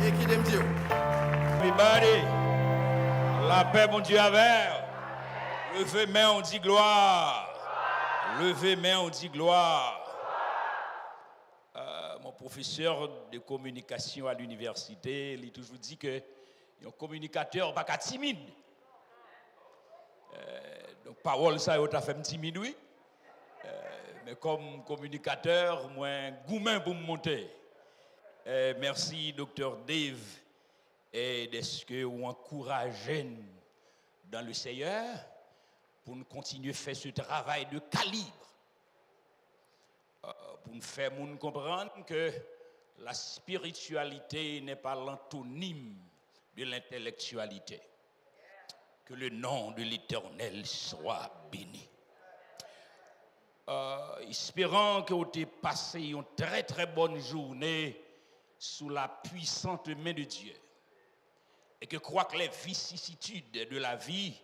Et qui aime Dieu. Everybody, la paix, mon Dieu, avec. Levez main, on dit gloire. Levez main, on dit gloire. Mon professeur de communication à l'université, il a toujours dit que un communicateur pas timide. Donc parole ça il a fait timide oui. Mais comme communicateur, moi goumen pour me monter. Merci docteur Dave et d'être que vous encouragez dans le Seigneur pour nous continuer à faire ce travail de calibre. Pour nous faire comprendre que la spiritualité n'est pas l'antonyme de l'intellectualité. Que le nom de l'Éternel soit béni. Espérant que vous ayez passé une très très bonne journée sous la puissante main de Dieu. Et que crois que les vicissitudes de la vie,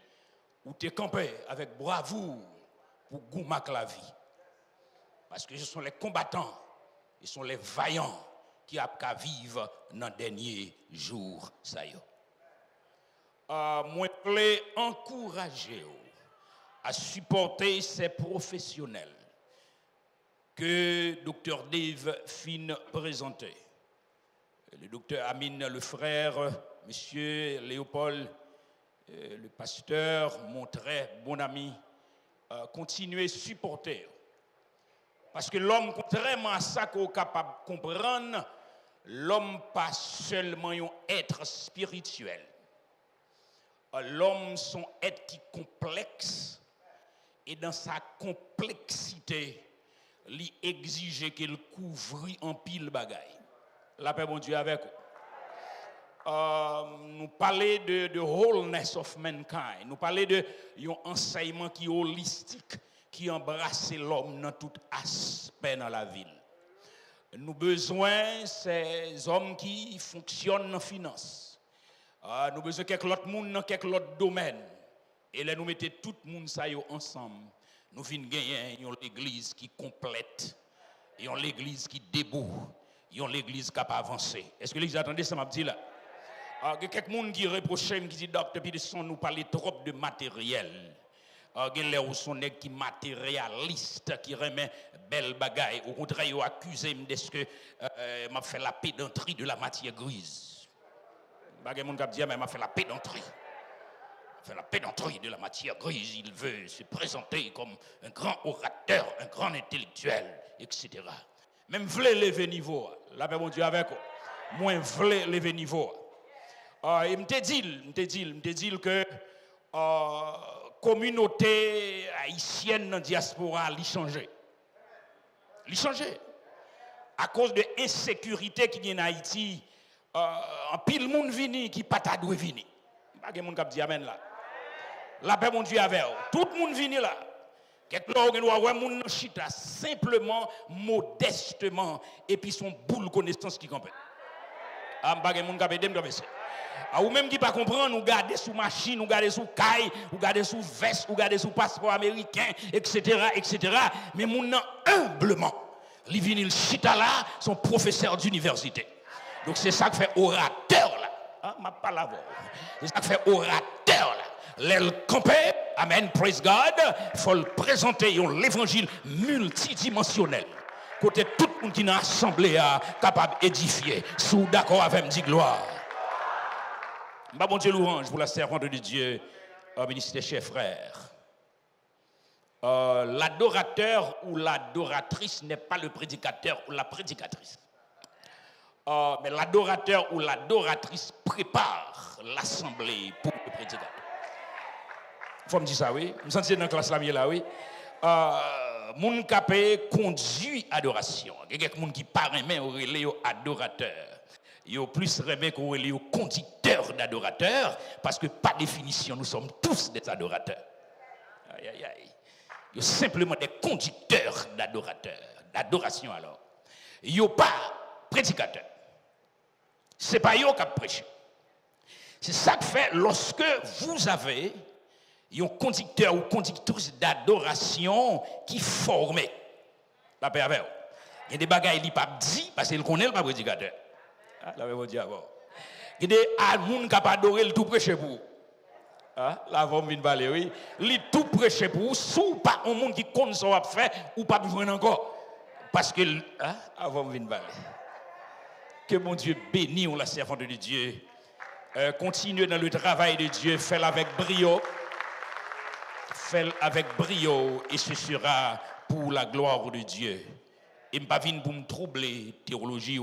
vous t'es campé avec bravoure pour goumer la vie. Parce que ce sont les combattants, ce sont les vaillants qui ont qu'à vivre dans les derniers jours. Moi, je voulais encourager à supporter ces professionnels que Dr. Dave fin présentait. Le docteur Amine, le frère, monsieur Léopold, le pasteur, mon très bon ami, continuez à supporter. Parce que l'homme, contrairement à ça qu'on est capable de comprendre, l'homme pas seulement un être spirituel. L'homme son être qui complexe et dans sa complexité, il exige qu'il couvre en pile bagaille. La paix mon Dieu avec vous. Nous parlons de wholeness of mankind. Nous parlons de un enseignement qui est holistique, qui embrasse l'homme dans tout aspect dans la ville. Nous avons besoin de ces hommes qui fonctionnent dans la finance. Nous avons besoin de quelques autres monde dans quelques autres domaines. Et là, nous mettons tout le monde ça ensemble. Nous venons gagner une église qui complète, une église qui debout, une église qui a avancé. Est-ce que l'église attendez ça m'a dit là? Il y a quelqu'un qui reproche, qui dit, Dr. Peterson, nous parlons trop de matériel. Il y a des gens qui matérialistes, qui remet belle bagaille. Au contraire, ils accusent de ce que m'a fait la pédanterie de la matière grise. Il y a des gens qui m'a fait la pédanterie. Fait la pédanterie de la matière grise. Il veut se présenter comme un grand orateur, un grand intellectuel, etc. Même voulez lever niveau. La paix mon Dieu avec vous. Moi, voulez lever niveau. Il me dit que communauté haïtienne dans la diaspora a changé. Il a changé. À cause de l'insécurité qui est en Haïti, en pile monde vini qui pas ta doué vini. Pas de monde qui dit amen là. La paix mon Dieu avec vous. Tout le monde vini là. Quelque chose qui doit moun chita simplement, modestement et puis son boule connaissance qui campait. Pas de monde qui aide me ça. Ou même qui pas comprendre, nous garder sous machine, nous garder sous caille, nous garder sous veste, nous garder sous passeport américain, etc., etc. Mais moun nan humblement, li vini le chita là, son professeur d'université. Donc c'est ça qui fait orateur là. Ah, m'a pas la voix. C'est ça qui fait orateur là. L'aile campé, amen, praise God, il faut le présenter l'évangile multidimensionnel. Côté tout le monde qui n'a assemblé à capable d'édifier. Sous d'accord avec me dit gloire. Bon Dieu louange pour la servante de Dieu, ministre chers frères. L'adorateur ou l'adoratrice n'est pas le prédicateur ou la prédicatrice. Mais l'adorateur ou l'adoratrice prépare l'assemblée pour le prédicateur. Il faut me dire ça, oui. Je me sens dans la classe là, oui. Moun capé conduit adoration. Il y a quelqu'un qui parle mais au relais adorateur. Il y a plus remet qu'on relais conducteur d'adorateurs parce que par définition nous sommes tous des adorateurs. Aïe aïe aïe. Il y a simplement des conducteurs d'adorateurs, d'adoration alors. Il n'y a pas prédicateur. C'est pas eux qui prêchent. C'est ça que fait lorsque vous avez un conducteur ou conductrice d'adoration qui forme la paix avec vous. Il y a des bagailles qui ne pas dit parce qu'il connaît le pas prédicateur. La paix vous dit avant. Il y a des gens qui pas adoré le tout prêcher pour vous. La femme vient parler, oui. Il tout prêcher pour vous, sous pas un monde qui compte ce qu'on va faire ou pas besoin encore. Parce que, la femme vient parler. Que mon Dieu bénisse la servante de Dieu. Continuez dans le travail de Dieu, faites-le avec brio. Faites-le avec brio et ce sera pour la gloire de Dieu. Et je ne pas venir pour me troubler théologie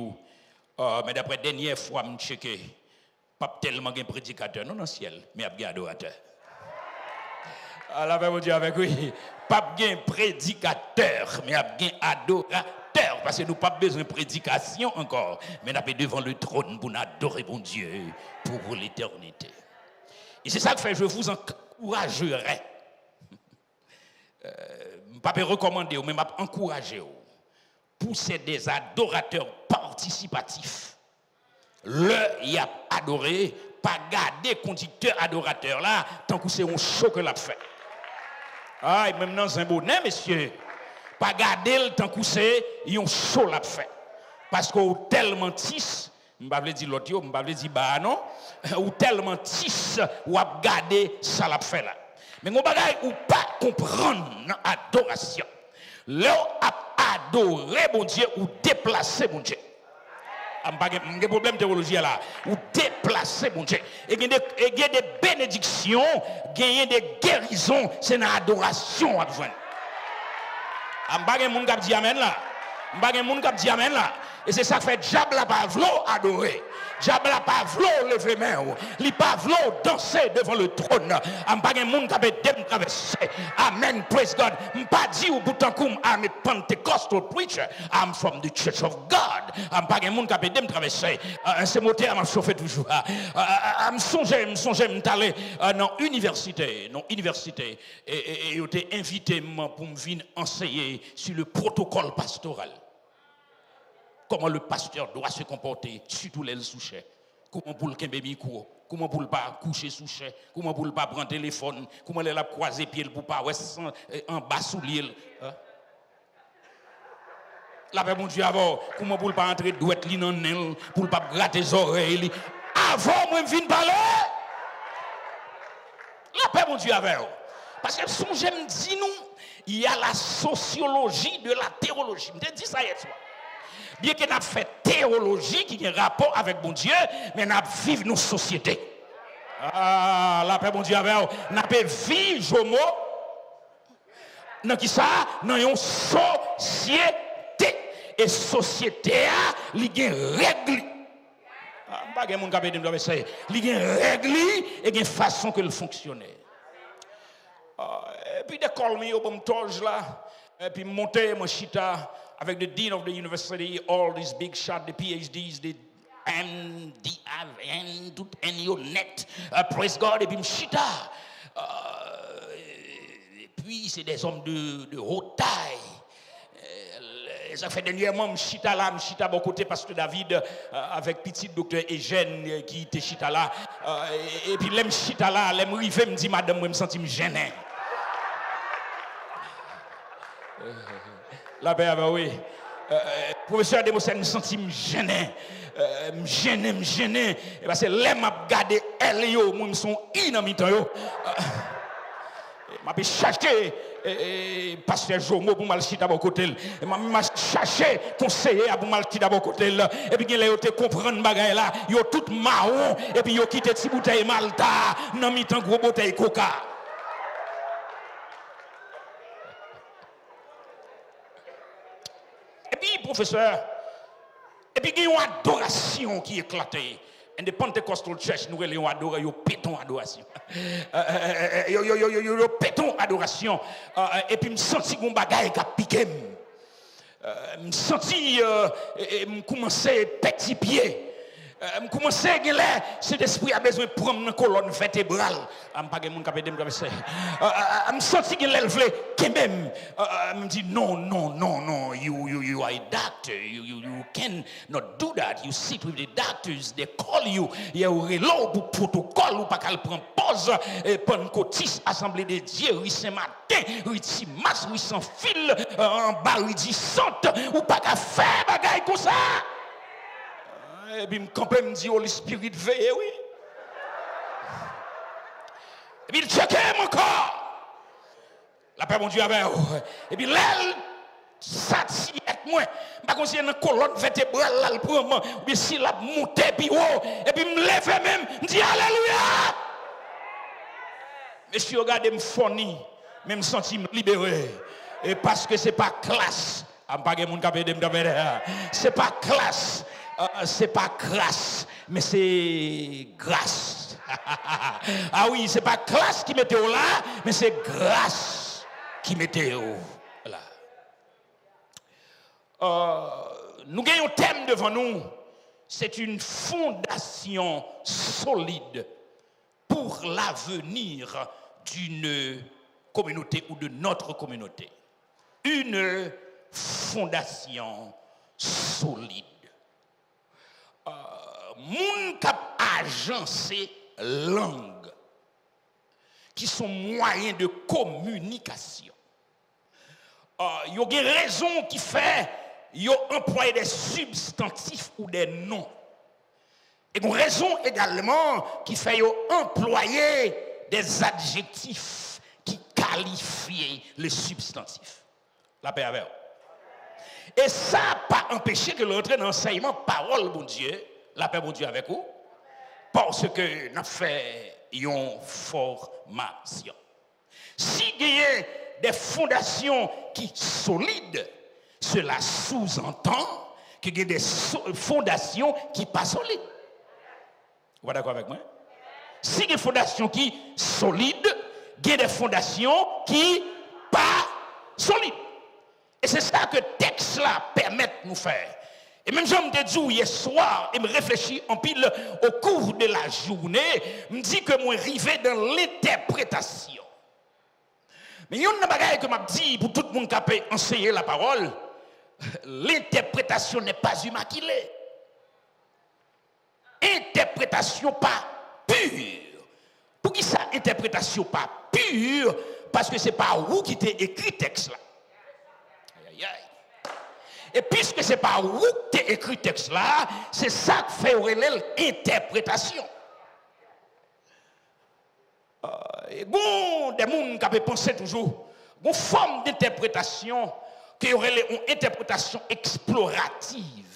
mais d'après dernière fois je checké pas tellement un prédicateur non dans le ciel mais un adorateur. La Bible dit avec oui, pas un prédicateur mais un adorateur parce que nous pas besoin de prédication encore mais nous avons devant le trône pour adorer bon Dieu pour l'éternité. Et c'est ça que fait je vous encouragerai. Je ne peux pas recommander mais je encourager pousser des adorateurs participatifs. Y a adoré, pas garder conducteur adorateur là, tant que c'est un show que l'a fait. Ah, et même dans un bonnet, monsieur, pas garder le tant que c'est un show l'a fait. Parce que tellement tis, je ne vais pas dire l'autre, je ne vais pas dire bah non, ou tellement tis, ou a garder ça l'a fait là. Mais mon bagage ou pas comprendre l'adoration. Là, adorer mon Dieu ou déplacer mon Dieu. Il n'y a pas de problème théologie là. Ou déplacer mon Dieu. Et il y a des bénédictions, il y a des guérisons, c'est une adoration à besoin. Il n'y a pas de monde qui dit amen là. Il n'y a pas de monde qui dit amen là. Et c'est ça que fait diable la pas vouloir adorer. Diable la pas vouloir lever main. Il pas vouloir danser devant le trône. Am pas de monde qui peut traverser. Amen, praise God. Pas dit au bout d'un coup I'm a Pentecostal preacher. I'm from the Church of God. Am pas de monde qui peut traverser. Ce moteur m'a chauffé toujours. Am songer m'aller dans université, et il était invité pour me venir enseigner sur le protocole pastoral. Comment le pasteur doit se comporter, surtout les sous-chefs. Comment pour le kembe micro, comment pour le pas coucher sous-chef, comment pour le pas prendre téléphone, comment il a croiser pied pour pas en bas sous l'île. La paix mon Dieu avant, comment pour le pas entrer douette li dans nez, pour le pas gratter les oreilles. Avant moi me parler. La paix mon Dieu avant. Parce que son j'aime dit nous, il y a la sociologie de la théologie. Je dis ça hier soir. Bien que nous fait théologie qui a un rapport avec bon Dieu, mais nous vivons nos sociétés. Ah, la paix, bon Dieu, avec nous vivons nos dans qui ça? Dans une société. Et société, il y a une règle. Pas de monde qui a dit ça. Il y a une règle et une façon que le fonctionne. Et puis, de colmer au bon toge là, et puis monter mon chita. Avec the dean of the university, all these big shots, the PhDs, the MDN, tout net, praise God, et puis m'chita. Et puis c'est des hommes de haute taille. Ça fait dernièrement m'chita bon côté pasteur David avec petit docteur Eugène qui était chita là. Et puis l'aime chita là, l'aime rivé me dit madame, moi me sentis me gêné. La paix, oui. Professeur Demosen me sentit me gêné. Me gêné. Parce que les m'a gardé elle yo, moi me sont inamitant yo. M'a cherché pasteur Jomo pour mal chita bon côté. M'a cherché conseiller pour mal chita bon côté et puis les yo te comprendre bagay là, yo tout marron et puis yo quitté ti bouteille Malta, nan mitan gros bouteille Coca. Et puis, professeur, et puis il y a une adoration qui est éclatée. And the Pentecostal Church, nous allons adorer, nous pétons adoration. Nous pétons adoration. Et puis, je me sens que mon bagage a piqué. Je me sens que je commence à petit pied. Je commence à gagner, cet esprit a besoin de prendre une colonne vertébrale. Je ne sais pas si je peux dire. Je me sens que je lève quand même. Je me dis non, you are a doctor. You cannot do that. You sit with the doctors, they call you. Il y a un relais pour protocole, ou pas qu'elle prend pause. Pentecôtiste, Assemblée de Dieu, oui Saint-Martin, oui Timas, oui sans fil, en bas, oui dit centre, ou pas qu'à faire bagaille comme ça. Et puis, je me dit, oh, le spirit veille, oui. Et puis, il checkait mon corps. La paix, mon Dieu, avec vous. Et puis, l'aile, ça tient moi. Je ne sais pas si colonne vertébrale, là, le premier, ou bien si la monté, puis oh, et puis, me lever même, je dis Alléluia. Monsieur, regardez, me fourni, même senti me libéré. Et parce que ce n'est pas classe. C'est pas classe. C'est pas grâce, mais c'est grâce. Ah oui, c'est pas classe qui mettait au là, mais c'est grâce qui mettait au là. Nous gagnons un thème devant nous. C'est une fondation solide pour l'avenir d'une communauté ou de notre communauté. Une fondation solide. Moun kap agencé langue qui sont moyens de communication. Y a des raisons qui fait yo employer des substantifs ou des noms. Et une raison également qui fait yo employer des adjectifs qui qualifient les substantifs. La paix avec. Et ça n'a pas empêché que l'entrée dans l'enseignement parole, bon Dieu, la paix, bon Dieu, avec vous, parce que nous avons fait une formation. Si il y a des fondations qui sont solides, cela sous-entend qu'il y a des fondations qui ne sont pas solides. Vous êtes d'accord avec moi? Si il y a des fondations qui sont solides, il y a des fondations qui ne sont pas solides. Et c'est ça que le texte là permet de nous faire. Et même je me dis hier soir, et me réfléchis en pile au cours de la journée, me dit que moi arrivé dans l'interprétation. Mais il y a une chose que m'a dit pour tout le monde qui peut enseigner la parole, l'interprétation n'est pas immaculée. Interprétation pas pure. Pour qui ça interprétation pas pure? Parce que c'est pas vous qui t'ai écrit texte là. Et puisque ce n'est pas où tu as écrit le texte là, c'est ça qui fait l'interprétation. Et bon, des gens qui pensent toujours, une forme d'interprétation qui aurait une interprétation explorative.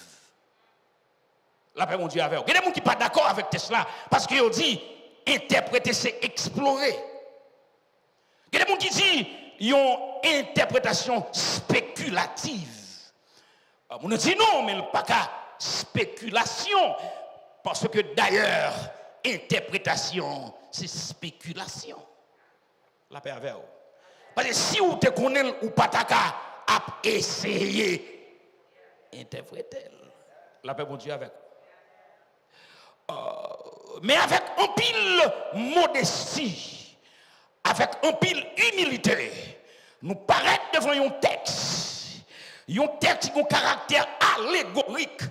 La paix, mon Dieu, avec vous. Il y a des gens qui ne sont pas d'accord avec ce texte là, parce qu'ils ont dit, interpréter, c'est explorer. Il y a des gens qui disent, ils ont une interprétation spéculative. On a dit non, mais pas qu'à spéculation. Parce que d'ailleurs, interprétation, c'est spéculation. La paix avec vous. Parce que si vous te connaissez ou pas qu'à essayer interpréter. La paix, mon Dieu, avec vous. Mais avec un pile modestie, avec un pile humilité, nous paraître devant un texte. Un texte qui a un caractère allégorique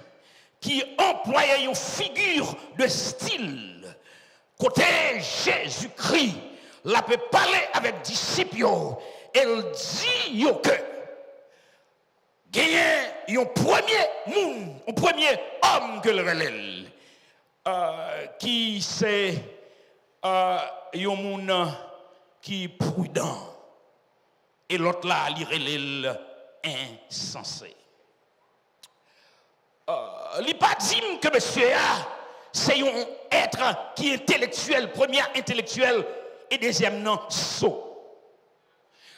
qui emploie une figure de style. Côté Jésus-Christ, la peut parler avec disciples. Elle dit que il y a un premier homme que le relève, qui c'est un monde qui est prudent. Et l'autre là, il relève insensé. Il n'est pas dit que monsieur A, c'est un être qui est intellectuel, premier intellectuel, et deuxième non, sot.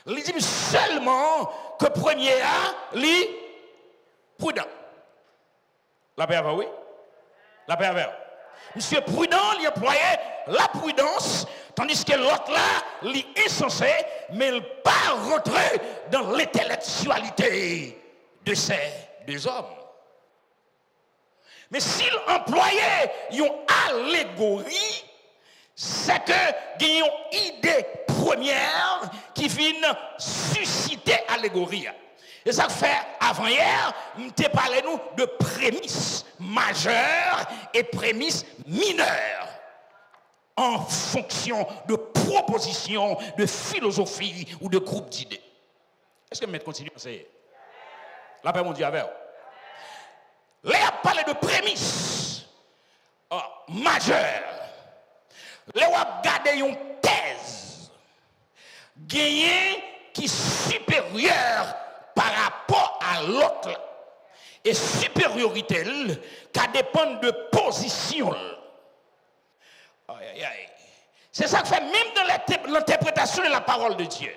Il dit seulement que premier A, lui, prudent. La paix avec oui? La paix avec. Monsieur prudent, il employait la prudence, tandis que l'autre là, il est insensé, mais il n'est pas rentré dans l'intellectualité de ces deux hommes. Mais s'il employait une allégorie, c'est que il y a une idée première qui vient susciter allégorie. Et ça fait avant-hier, nous t'ai parlé nous de prémices majeures et prémices mineures en fonction de propositions, de philosophie ou de groupes d'idées. Est-ce que je vais continuer à enseigner? La paix, mon Dieu, avec vous. Là, il a parlé de prémices. majeur. Le wap gade yon thèse gagné qui supérieur par rapport à l'autre. Et supériorité qui dépend de position. Aïe, aïe, aïe. C'est ça que fait même dans l'interprétation de la parole de Dieu.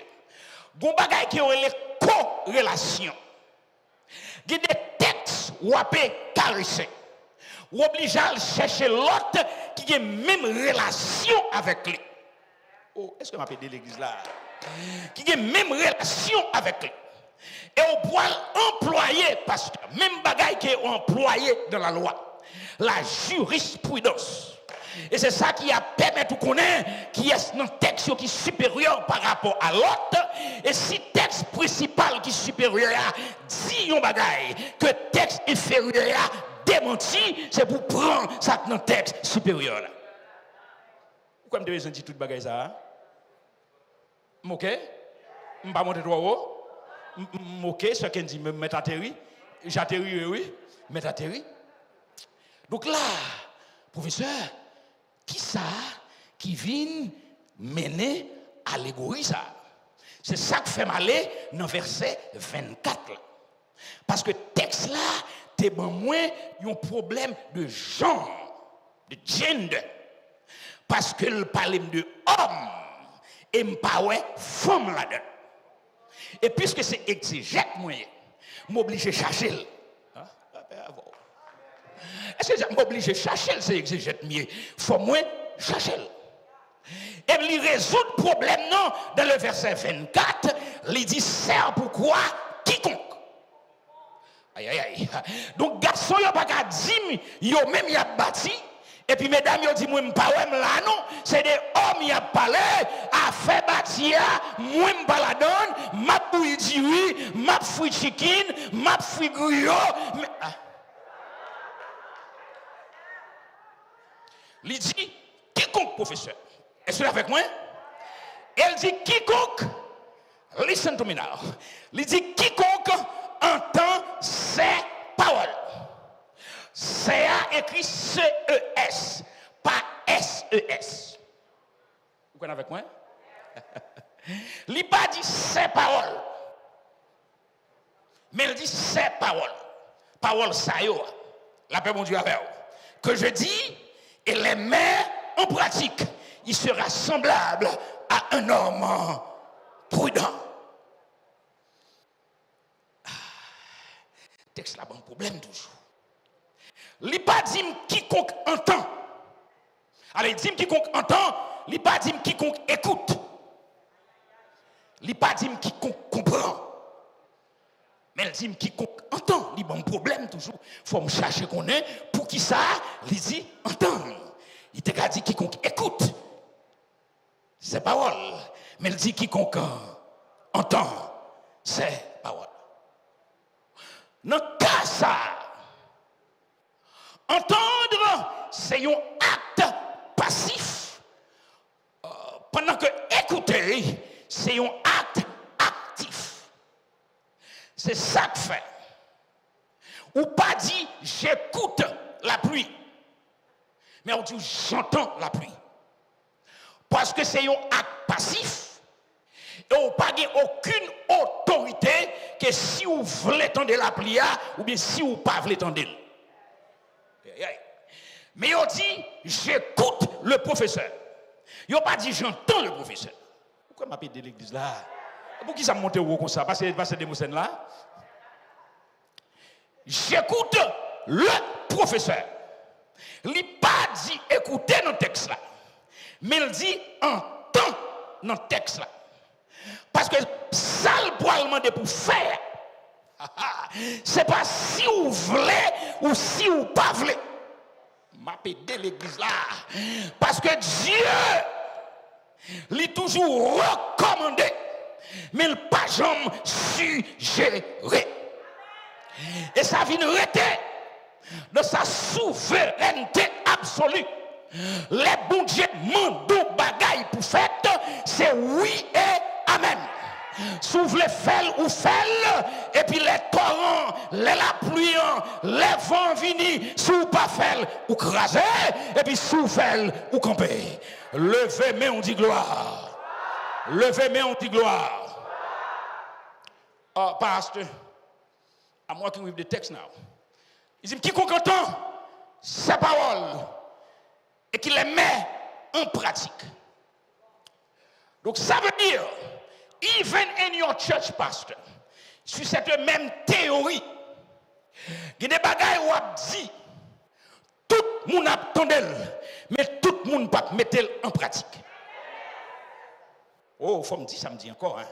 Gon bagay qui ont les corrélations. Il y a des textes où on peut caresser. Ou obligé à chercher l'autre qui a même relation avec lui. Oh, est-ce que m'a pédé l'église là? Qui a même relation avec lui. Et on peut employer, parce que même bagaille qui est employé dans la loi, la jurisprudence. Et c'est ça qui a permis de connaître qui est un texte qui est supérieur par rapport à l'autre. Et si le texte principal qui est supérieur dit un bagaille que le texte inférieur a démenti, c'est pour prendre ça dans le texte supérieur. Pourquoi je devais dire tout bagaille ça? Ok? Je ne vais pas monter droit haut. Ok, ce qu'on dit, mettre atterri. J'atterris, oui. Mettre atterri. Donc là, professeur, qui ça qui vient mener allégorie ça? C'est ça que fait m'aller dans verset 24 là. Parce que texte là, t'es bon moins un problème de genre, de gender. Parce que le parle de homme et m'pa femme là-dedans. Et puisque c'est exégète moyen, m'oblige à chercher. Est-ce que m'oblige à chercher c'est exégète mieux? Faut moins chercher. Et il résout le problème non dans le verset 24, il dit sert pourquoi quiconque. Aïe aïe aïe. Donc garçon yo pas qu'à dire yo même y a bâti. Et puis mesdames yo dit moi m'pa là non, c'est des hommes y a parlé a fait bâtir moi m'pa la donne, m'a bouilli di oui, m'a fruit chicken, m'a fruit gruyot. Il dit quiconque professeur. Est-ce que vous avec moi? Elle dit quiconque, listen to me now. Il dit quiconque entend ces paroles. C'est écrit C-E-S, pas S-E-S. Vous connaissez avec moi? Il n'a pas dit ces paroles, mais il dit ces paroles. Paroles ça y est, la paix mon Dieu avec vous. Que je dis et les mets en pratique, il sera semblable à un homme prudent. Texte là, bon problème toujours. Il n'a pas dit quiconque entend. Alors il dit quiconque entend, il n'a pas dit quiconque écoute. Il n'a pas dit quiconque comprend. Mais il dit quiconque entend. Il y a un problème toujours. Il faut me chercher qu'on est. Pour qui ça? Il dit entend. Il t'a dit quiconque écoute. C'est parole. Mais il dit quiconque entend. C'est parole. Dans le cas ça, entendre, c'est un acte passif. Pendant que écouter, c'est un acte actif. C'est ça que fait. Ou pas dit j'écoute la pluie, mais on dit j'entends la pluie. Parce que c'est un acte passif. Et on n'a pas aucune autorité que si vous voulez tendre la pluie ou bien si vous ne voulez pas tendre. Mais on dit j'écoute le professeur. Il n'a pas dit j'entends le professeur. Pourquoi m'appelle de l'église là? Pour qui ça monte au haut comme ça? Parce que des mots là. J'écoute le professeur. Il n'a pas dit écouter dans le texte là. Mais il dit entend dans le texte là. Parce que ça le pourra demander pour faire. C'est pas si vous voulez ou si vous pas voulez. M'appelle de l'église là. Parce que Dieu l'a toujours recommandé. Mais il n'a pas jamais suggéré. Et ça vient rester de sa souveraineté absolue. Les bons dieux mandent bagaille pour faire, c'est oui et amen. Souffle fait ou fait, et puis les torrents, la pluie, les vents viennent, sous pas fait ou craser, et puis sous fait ou camper. Levez main, on dit gloire. Levez main, on dit gloire. Oh, pasteur, I'm working with the text now. Il dit, quiconque entend ces paroles et qui les met en pratique. Donc ça veut dire, even in your church, pastor, sur cette même théorie, il y a des bagailles où on dit, tout le monde attend mais tout le monde ne peut pas mettre en pratique. Oh, il faut me dire, ça me dit encore. Hein.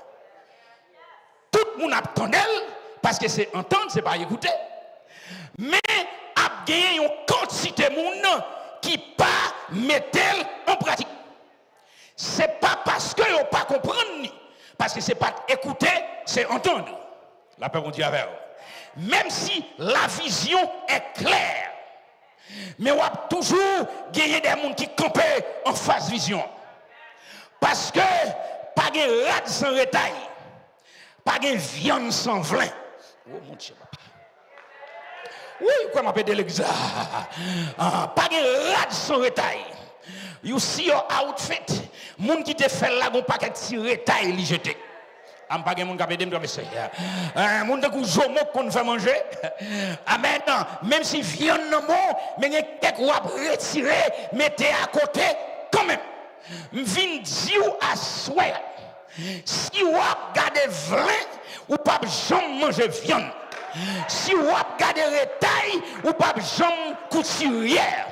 Tout le monde attend parce que c'est entendre, c'est pas écouter. Mais il y a une quantité de monde qui pas mettre en pratique. C'est pas parce que vous pas comprendre, parce que c'est pas écouter, c'est entendre. La paix, on dit avec vous. Même si la vision est claire, mais on a toujours gagné des gens qui campent en face vision. Parce que pas de rade sans retail, pas de viande sans vlin. Oh mon Dieu, papa. Oui, quoi m'appelle de l'exa? Pas de rade sans retail. You see your outfit. Moun qui te fait là, gon paquet de retail li jeté. Am pas gen moun kapé dem comme ça. Moun de kou jomo qu'on fait manger. Amen. Même si viande non bon, mais gen tek ou ap retirer, mettez à côté quand même. M'vin di ou à souhait. Si ou ap gade vlin, ou pas jamais manger viande. Si ou ap gade retail, ou pas jamais couturière.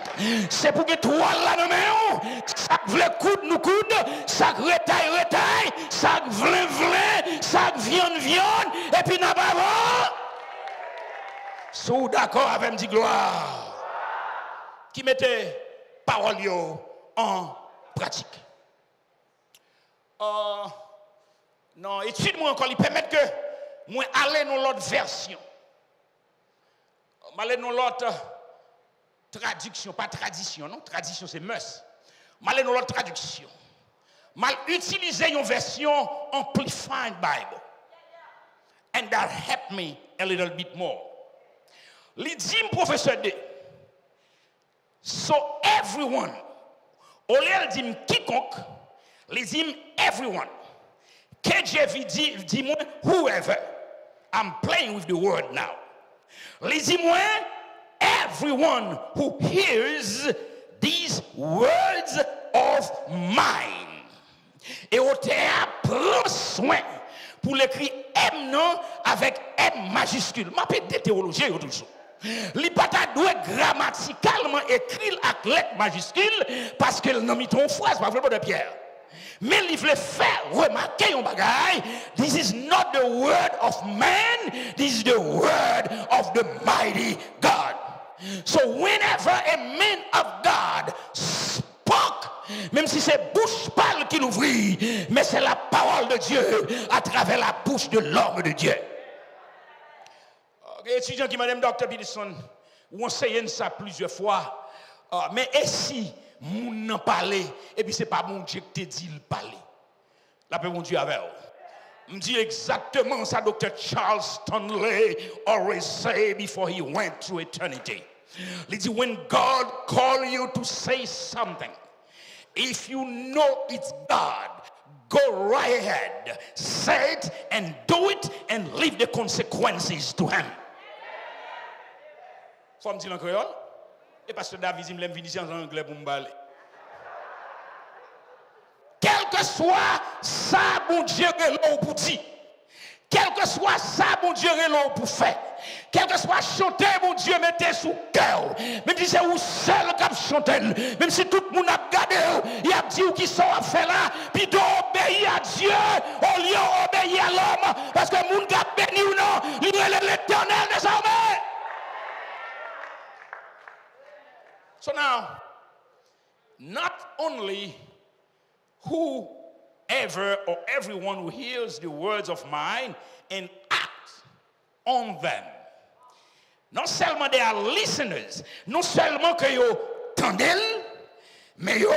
C'est pour que toi là dans main, ça vle coude nous coude, ça retail, ça vlin, ça viande, et puis n'a pas bon. Sous d'accord avec me gloire. Qui mettait parole en pratique. Non, étude-moi encore, il permet que moi aller dans l'autre version. Aller dans l'autre traduction, pas tradition, non? Tradition, c'est must. Mal dans l'autre traduction. Mal utiliser une version Amplified Bible. And that helped me a little bit more. Il dit, professeur D. So everyone, au lieu de dire quiconque, il dit everyone. KJV dit moi whoever. I'm playing with the word now. Il dit moi everyone who hears these words of mine. Et au théâtre, prend soin pour l'écrire M non avec M majuscule. Ma paix de théologie toujours. Li pas doit grammaticalement écrire avec lettre majuscule parce qu'elle n'a mis ton phrase pas vraiment de Pierre. Mais il veut faire remarquer un bagage. This is not the word of man, this is the word of the mighty God. So whenever a man of God spoke, même si c'est bouche pâle qu'il ouvrit, mais c'est la parole de Dieu à travers la bouche de l'homme de Dieu. Étudiant qui m'a dit, Dr. Peterson, ou enseigne ça plusieurs fois, mais et si moun n'en parler, et puis c'est pas mon Dieu qui te dit le parler. La paix mon Dieu avec vous. Me dit exactement ça, Dr. Charles Stanley always say before he went to eternity. He said, when God call you to say something, if you know it's God, go right ahead, say it and do it and leave the consequences to him. Faut me dire en créole? Et parce que David il me l'aime venir en anglais pour me parler. Quel que soit ça, bon Dieu, l'on pour dire. Quel que soit ça, bon Dieu, l'on pour faire. Quel que soit chanter, mon Dieu, mettez sous cœur. Même si c'est vous seul qui a chanté, même si tout le monde a regardé, il a dit qui sont à faire là, puis d'obéir à Dieu au lieu d'obéir à l'homme. Parce que le monde qui a béni ou non, il est l'éternel désormais. So now, not only whoever or everyone who hears the words of mine and acts on them. Non seulement they are listeners, non seulement que yo tendez, mais yo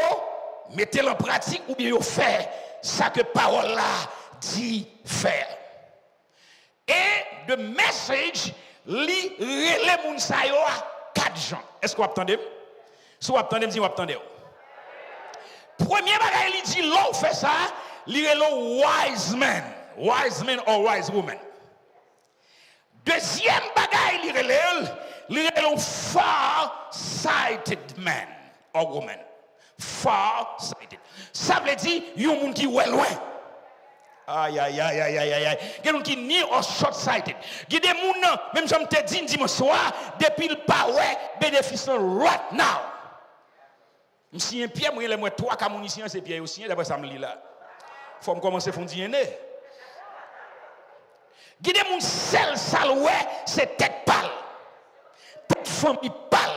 mettez en pratique ou bien yo fait ça que parole là dit faire. Et the message li relè moun sa yo à 4 gens. Est-ce que vous attendez? Si vous attendez, si vous attendez. Premier bagay li dit l'on fait ça, li relè wise men or wise woman. Deuxième bagay li relè far-sighted man or woman. Far-sighted. Ça veut dire yon moun ki wè loin. Aïe, aïe, aïe, aïe, aïe, aïe. Il y a des gens qui ni or short-sighted. Il y a des gens, même si je te dis dimanche soir, depuis le pas ouais, bénéfice right now. Si un pierre, moi, il y a 3 camoniciens, c'est pierre aussi, d'après ça me lit là. Il faut commencer à faire un né. Il y a des gens, celle, ça, ouais, c'est tête pâle. Tête famille pâle.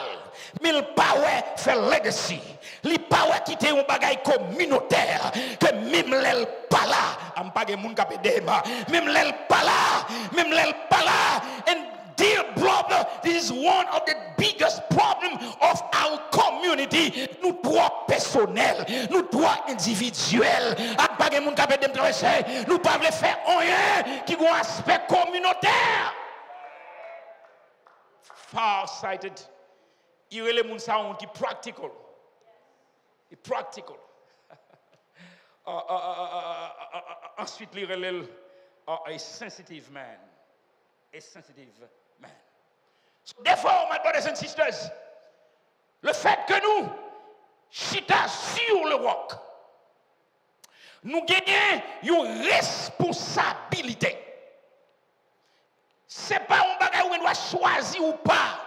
Mais le power fait legacy. Le power qui était un bagage communautaire. Que même l'el pas là. Am pas de moun kapé déma. Même l'el pas là. Même l'el pas là. And dear brother, this is one of the biggest problems of our community. Nous droits personnels, nous droits individuels. Am pas de moun kapé déma traverser. Nous pas veut faire rien qui a un aspect communautaire. Far-sighted. Il y a des gens qui sont practical. Practical. Ensuite, il y a a sensitive man. A sensitive man. So therefore, my brothers and sisters, le fait que nous, chita sur le roc, nous gagnons une responsabilité. Ce n'est pas un bagage où on doit choisir ou pas.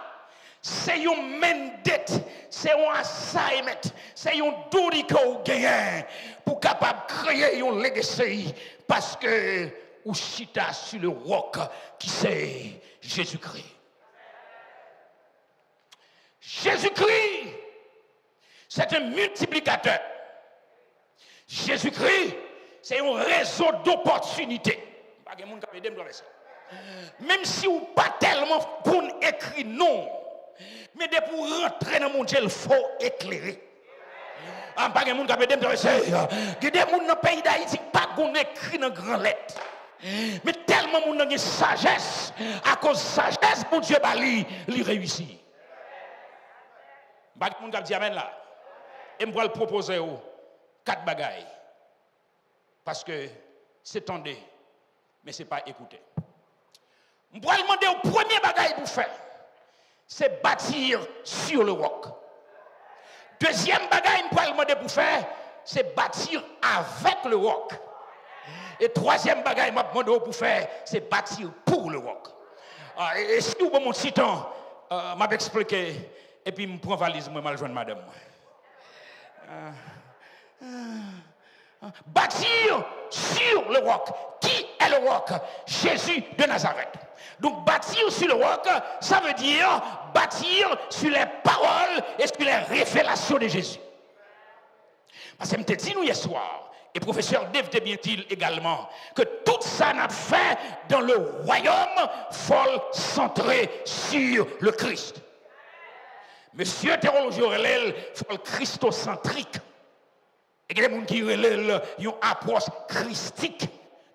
C'est un mandate, c'est un assignment, c'est un duty qu'on gagne pour capable créer un legacy parce que ou chita sur le roc qui c'est Jésus-Christ. Jésus-Christ, c'est un multiplicateur. Jésus-Christ, c'est un réseau d'opportunités. Même si vous pas tellement pour écrire non. Mais de pour rentrer dans mon Dieu, il faut éclairer. En pas de monde qui a des gens qui dans le pays d'Haïti pas écrit dans grande lettre. Mais tellement moun a une sagesse, à cause de sagesse, mon Dieu bali, il réussit. Pas de monde qui dit amen là. Et je vais le proposer 4 bagailles. Parce que c'est tendé, mais ce n'est pas écouté. Je vais demander au premier bagaille pour faire. C'est bâtir sur le roc. Deuxième bagaille, je vais demander pour faire, c'est bâtir avec le roc. Et troisième bagaille, je vais demander pour faire, c'est bâtir pour le roc. Et si vous avez mon petit temps, je vais expliquer, et puis je prends valise, je vais rejoindre madame. Bâtir sur le roc. Qui est le roc? Jésus de Nazareth. Donc bâtir sur le roc, ça veut dire bâtir sur les paroles et sur les révélations de Jésus. Parce que je me dit nous hier soir, et professeur Dave te bien dit également, que tout ça n'a fait dans le royaume, faut centré sur le Christ. Monsieur théologien relève, faut le christocentrique. Et il y a des gens qui relèvent une approche christique.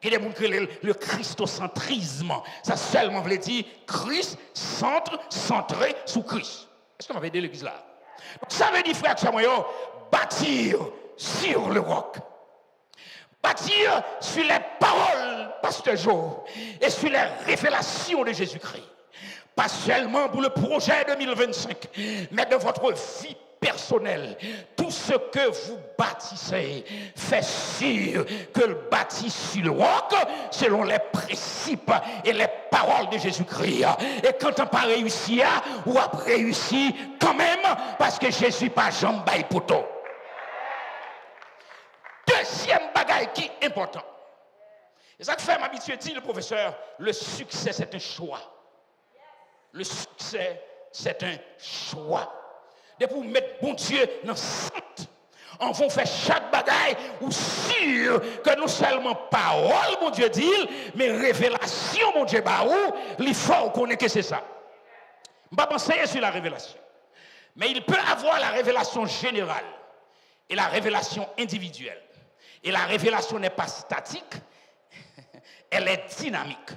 Il y a des gens qui relèvent le christocentrisme. Ça seulement veut dire Christ, centre, centré sous Christ. Est-ce qu'on avait dit l'église là? Ça veut dire, frère, bâtir sur le roc. Bâtir sur les paroles, Pasteur Joe, et sur les révélations de Jésus-Christ. Pas seulement pour le projet 2025, mais de votre vie personnelle. Tout ce que vous bâtissez, fait sûr que le bâti sur le roc, selon les principes et les paroles de Jésus-Christ. Et quand on n'a pas réussi, ou a réussi quand même, parce que Jésus pas jambaille poteau. Deuxième bagaille qui est important. Et ça que fait m'habituer dit le professeur, le succès c'est un choix. Le succès c'est un choix. De pour mettre bon Dieu dans le centre. On va faire chaque bagaille ou sûr que non seulement parole, mon Dieu dit, mais révélation, mon Dieu, il faut qu'on ait que c'est ça. Je ne vais pas penser sur la révélation. Mais il peut avoir la révélation générale et la révélation individuelle. Et la révélation n'est pas statique. elle est dynamique.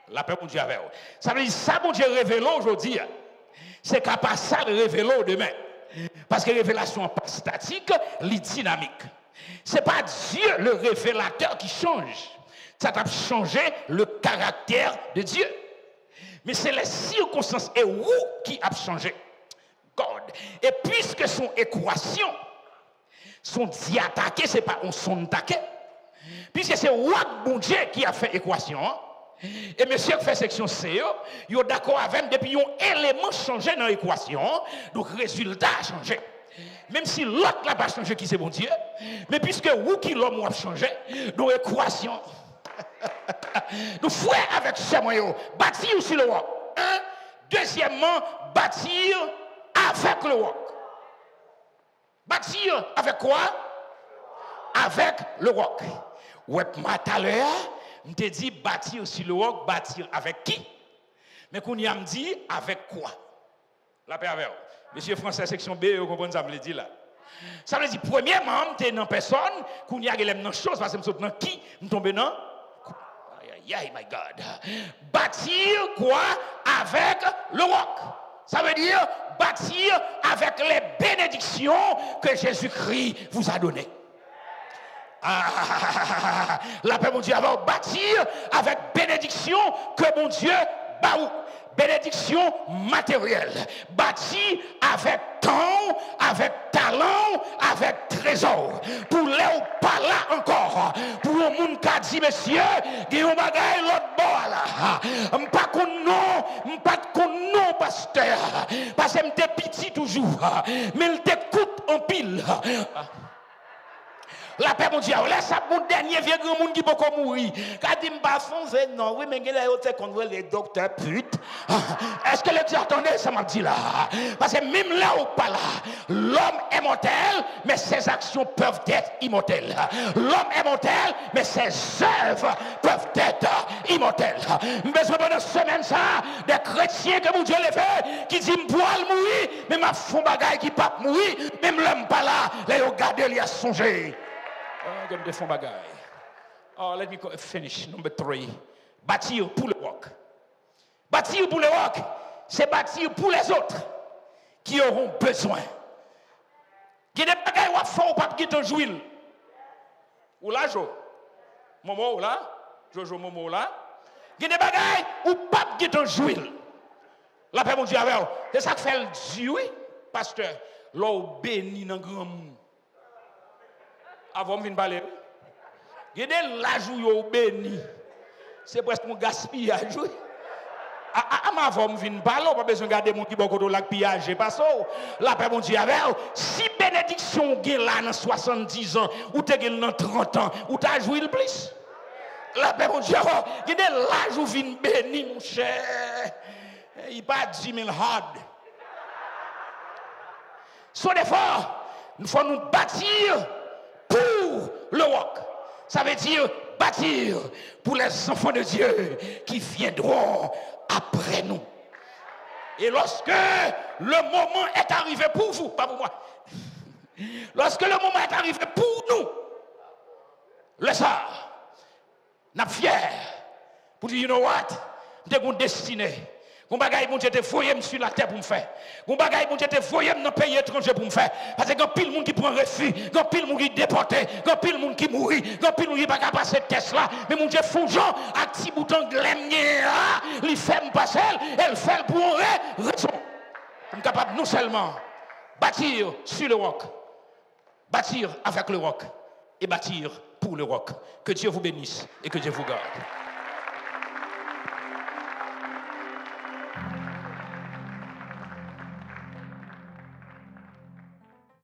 La paix, mon Dieu, avec vous. Ça veut dire, ça, mon Dieu, révèle aujourd'hui, c'est capable ça de révéler demain. Parce que révélation n'est pas statique, elle est dynamique. Ce n'est pas Dieu, le révélateur, qui change. Ça a changé le caractère de Dieu. Mais c'est les circonstances et où qui a changé. God. Et puisque son équation, son diattaqué, ce n'est pas un son attaqué. Puisque c'est Wak bon Dieu qui a fait l'équation. Et monsieur qui fait section C, il est d'accord avec depuis un élément changé dans l'équation. Donc résultat a changé. Même si l'autre n'a pas changé, qui c'est bon Dieu. Mais puisque vous qui l'homme a changé, donc l'équation. Nous frères avec ce moyen, bâtir sur le roc. Un. Deuxièmement, bâtir avec le roc. Bâtir avec quoi? Avec le roc. Ouais, tout à l'heure, je t'ai dit bâtir sur le roc, bâtir avec qui? Mais qu'on y a dit avec quoi? La paix avec vous. Monsieur Français, section B, vous comprenez ça, je dit là. Ça veut dire, premièrement, je suis dans personne, qu'on y a une chose, parce que je suis dans qui? Je tombe dans? Aïe, my God. Bâtir quoi? Avec le roc. Ça veut dire bâtir avec les bénédictions que Jésus-Christ vous a données. La paix, mon Dieu, va bâtir avec bénédiction que mon Dieu baou. Bénédiction matérielle. Bâti avec temps, avec talent, avec trésor. Pour les ou pas là encore. Pour le monde qui a dit, monsieur, il y a un bagage l'autre bord là. Je ne pas qu'on non, pasteur. Parce que je suis petit toujours. Mais il t'écoute en pile. La paix, mon Dieu, laisse mon dernier vieux grand monde qui peut mourir. Quand il me passe, non, oui, mais il y a qu'on voit les docteurs putes. Est-ce que les gens attendez ça m'a dit là? Parce que même là ou pas là, l'homme est mortel, mais ses actions peuvent être immortelles. L'homme est mortel, mais ses œuvres peuvent être immortelles. Besoin de cette semaine ça, des chrétiens que mon Dieu les fait, qui disent me poil mourir, mais ma fond bagaille qui pas mourir, même l'homme pas là, les regarder, il a songé. Oh, let me finish. Number 3. Bâtir pour le roc. Bâtir pour le roc, c'est bâtir pour les autres qui auront besoin. Il y a des bagailles où faut pas qui te jouir. Ou là, Jo? Momo, ou là? Jojo, Momo, là? Il y a des bagailles où pas qui te jouir. La paix, mon Dieu, c'est ça que fait le Dieu, pasteur. L'eau béni dans le grand monde. Avant de venir parler, il y a des lajou béni. C'est presque mon gaspillage. Avant de venir parler, on n'a pas besoin de garder mon qui beaucoup de pillage. Parce que la paix, mon Dieu, si bénédiction est là dans 70 ans, ou tu es dans 30 ans, ou tu as joué le plus. La paix, mon Dieu, il y a des lajou viennent béni, mon cher. Il n'y a pas 10 000 hard. Son effort, il faut nous bâtir pour le roc. Ça veut dire bâtir pour les enfants de Dieu qui viendront après nous. Et lorsque le moment est arrivé pour vous, pas pour moi, lorsque le moment est arrivé pour nous, le soir, nous sommes fiers pour dire, you know what, nous avons une destinée. Mon bagage, mon Dieu, te voyé sur la terre pour me faire. Mon bagage, mon Dieu, te voyé dans le pays étranger pour me faire. Parce que quand pile monde qui prend refuge, quand pile monde qui est déporté, quand pile monde qui mourit, quand pile monde qui n'est pas capable de passer test là. Mais mon Dieu, Foujon, à petit bouton de l'aimé là, il fait me passer, elle fait pour une raison. Pour me capable non seulement bâtir sur le roc, bâtir avec le roc et bâtir pour le roc. Que Dieu vous bénisse et que Dieu vous garde.